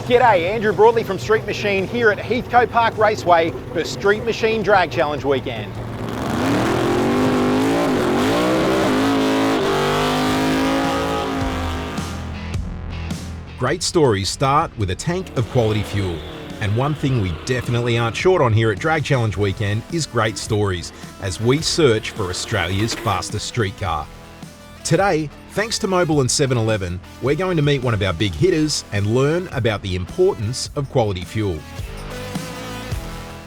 G'day, Andrew Broadley from Street Machine here at Heathcote Park Raceway for Street Machine Drag Challenge weekend. Great stories start with a tank of quality fuel. And one thing we definitely aren't short on here at Drag Challenge weekend is great stories as we search for Australia's fastest street car. Today, thanks to Mobil and 7-Eleven, we're going to meet one of our big hitters and learn about the importance of quality fuel.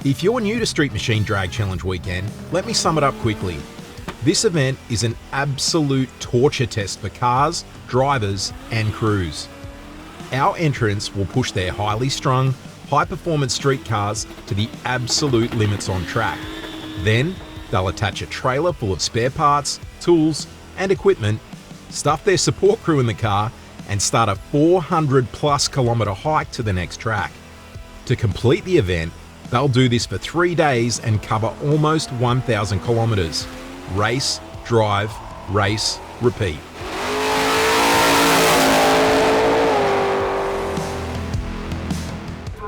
If you're new to Street Machine Drag Challenge weekend, let me sum it up quickly. This event is an absolute torture test for cars, drivers and crews. Our entrants will push their highly strung, high-performance street cars to the absolute limits on track. Then, they'll attach a trailer full of spare parts, tools and equipment, stuff their support crew in the car and start a 400+ kilometre hike to the next track. To complete the event, they'll do this for 3 days and cover almost 1,000 kilometres. Race, drive, race, repeat.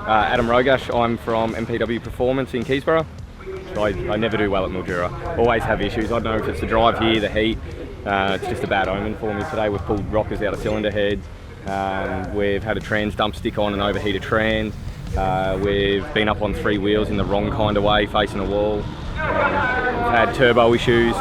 Adam Rogash, I'm from MPW Performance in Keysborough. I never do well at Mildura. Always have issues. I don't know if it's the drive here, the heat. It's just a bad omen for me today. We've pulled rockers out of cylinder heads. We've had a trans dump stick on and overheated trans. We've been up on 3 wheels in the wrong kind of way, facing a wall. We've had turbo issues.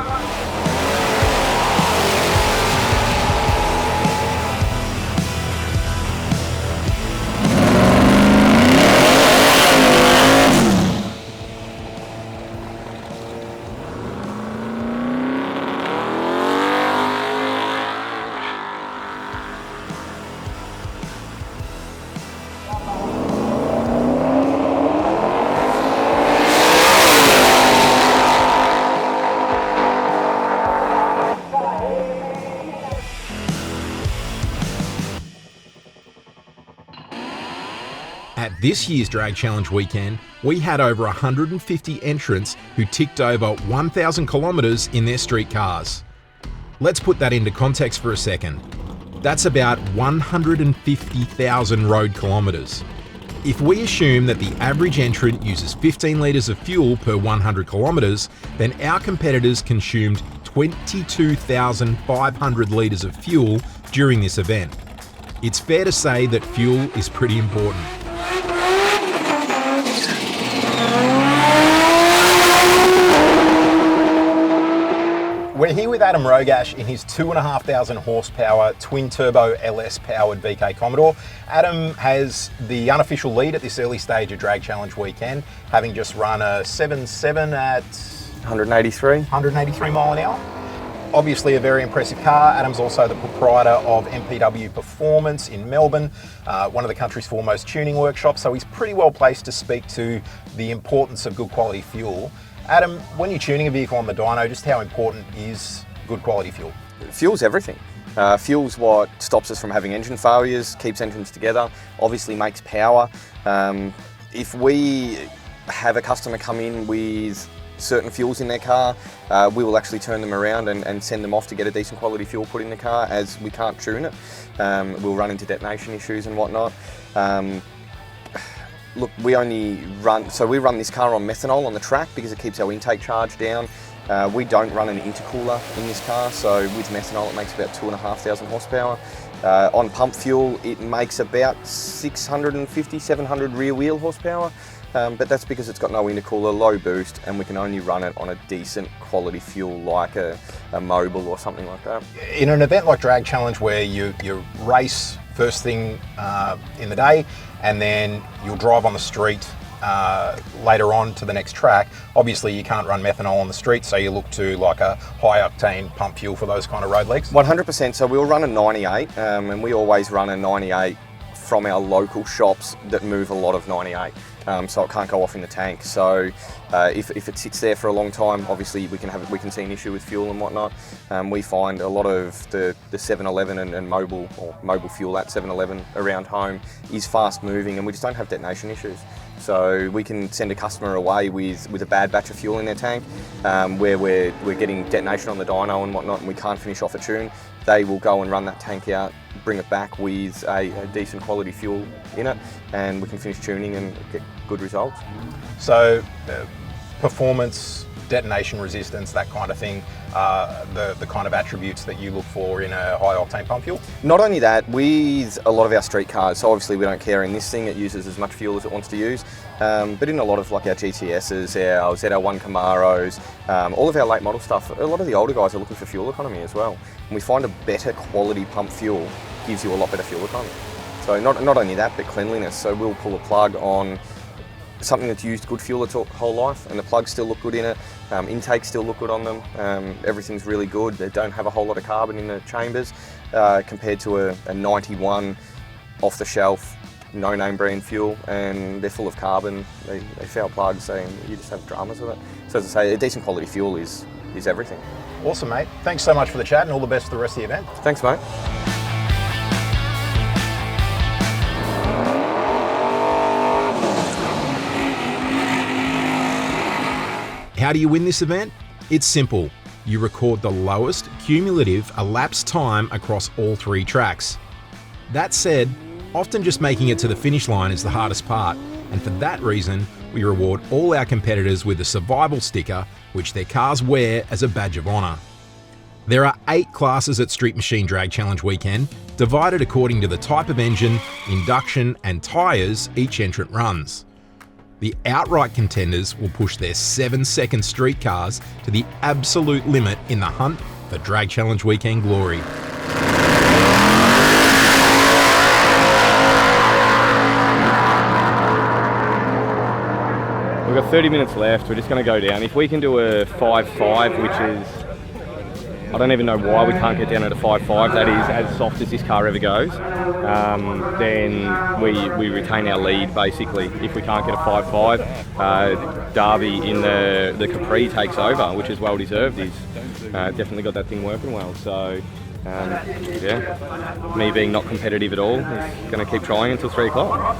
At this year's Drag Challenge weekend, we had over 150 entrants who ticked over 1,000 kilometres in their street cars. Let's put that into context for a second. That's about 150,000 road kilometres. If we assume that the average entrant uses 15 litres of fuel per 100 kilometres, then our competitors consumed 22,500 litres of fuel during this event. It's fair to say that fuel is pretty important. We're here with Adam Rogash in his 2,500 horsepower twin turbo LS powered VK Commodore. Adam has the unofficial lead at this early stage of Drag Challenge weekend, having just run a 7.7 at 183 mile an hour. Obviously a very impressive car. Adam's also the proprietor of MPW Performance in Melbourne, one of the country's foremost tuning workshops, so he's pretty well placed to speak to the importance of good quality fuel. Adam, when you're tuning a vehicle on the dyno, just how important is good quality fuel? Fuel's everything. Fuel's what stops us from having engine failures, keeps engines together, obviously makes power. If we have a customer come in with certain fuels in their car, we will actually turn them around and send them off to get a decent quality fuel put in the car, as we can't tune it. We'll run into detonation issues and whatnot. Look, we run this car on methanol on the track because it keeps our intake charge down. We don't run an intercooler in this car, so with methanol it makes about 2,500 horsepower. On pump fuel it makes about 650, 700 rear wheel horsepower, but that's because it's got no intercooler, low boost, and we can only run it on a decent quality fuel like a Mobil or something like that. In an event like Drag Challenge where you race first thing in the day and then you'll drive on the street later on to the next track, obviously you can't run methanol on the street, so you look to like a high octane pump fuel for those kind of road legs? 100%, so we'll run a 98 and we always run a 98 from our local shops that move a lot of 98. So it can't go off in the tank. So if it sits there for a long time, obviously we can see an issue with fuel and whatnot. We find a lot of the 7-Eleven and Mobil fuel at 7-Eleven around home is fast moving, and we just don't have detonation issues. So we can send a customer away with a bad batch of fuel in their tank, where we're getting detonation on the dyno and whatnot, and we can't finish off a tune. they will go and run that tank out, bring it back with a decent quality fuel in it, and we can finish tuning and get good results. So performance, detonation resistance, that kind of thing, the kind of attributes that you look for in a high octane pump fuel? Not only that, with a lot of our street cars, so obviously we don't care in this thing, it uses as much fuel as it wants to use, but in a lot of like our GTSs, our ZR1 Camaros, all of our late model stuff, a lot of the older guys are looking for fuel economy as well. And we find a better quality pump fuel gives you a lot better fuel economy. So not only that, but cleanliness. So we'll pull a plug on something that's used good fuel its whole life, and the plugs still look good in it, intakes still look good on them, everything's really good. They don't have a whole lot of carbon in the chambers compared to a 91 off the shelf, no name brand fuel, and they're full of carbon, they foul plugs, you just have dramas with it. So as I say, a decent quality fuel is everything. Awesome, mate. Thanks so much for the chat and all the best for the rest of the event. Thanks, mate. How do you win this event? It's simple. You record the lowest cumulative elapsed time across all 3 tracks. That said, often just making it to the finish line is the hardest part, and for that reason, we reward all our competitors with a survival sticker, which their cars wear as a badge of honour. There are 8 classes at Street Machine Drag Challenge weekend, divided according to the type of engine, induction, and tyres each entrant runs. The outright contenders will push their 7-second street cars to the absolute limit in the hunt for Drag Challenge weekend glory. We've got 30 minutes left, we're just going to go down. If we can do a 5.5, which is, I don't even know why we can't get down at a 5.5, that is as soft as this car ever goes, then we retain our lead basically. If we can't get a 5.5, Darby in the Capri takes over, which is well deserved. He's definitely got that thing working well. So yeah, me being not competitive at all, he's going to keep trying until 3 o'clock.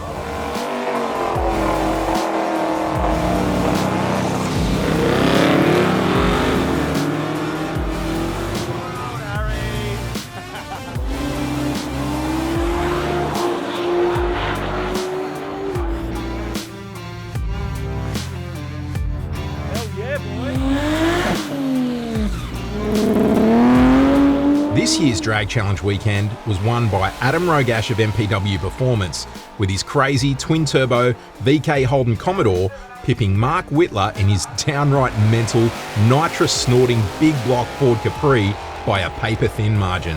This year's Drag Challenge weekend was won by Adam Rogash of MPW Performance, with his crazy twin-turbo VK Holden Commodore pipping Mark Whitler in his downright mental, nitrous-snorting big block Ford Capri by a paper-thin margin.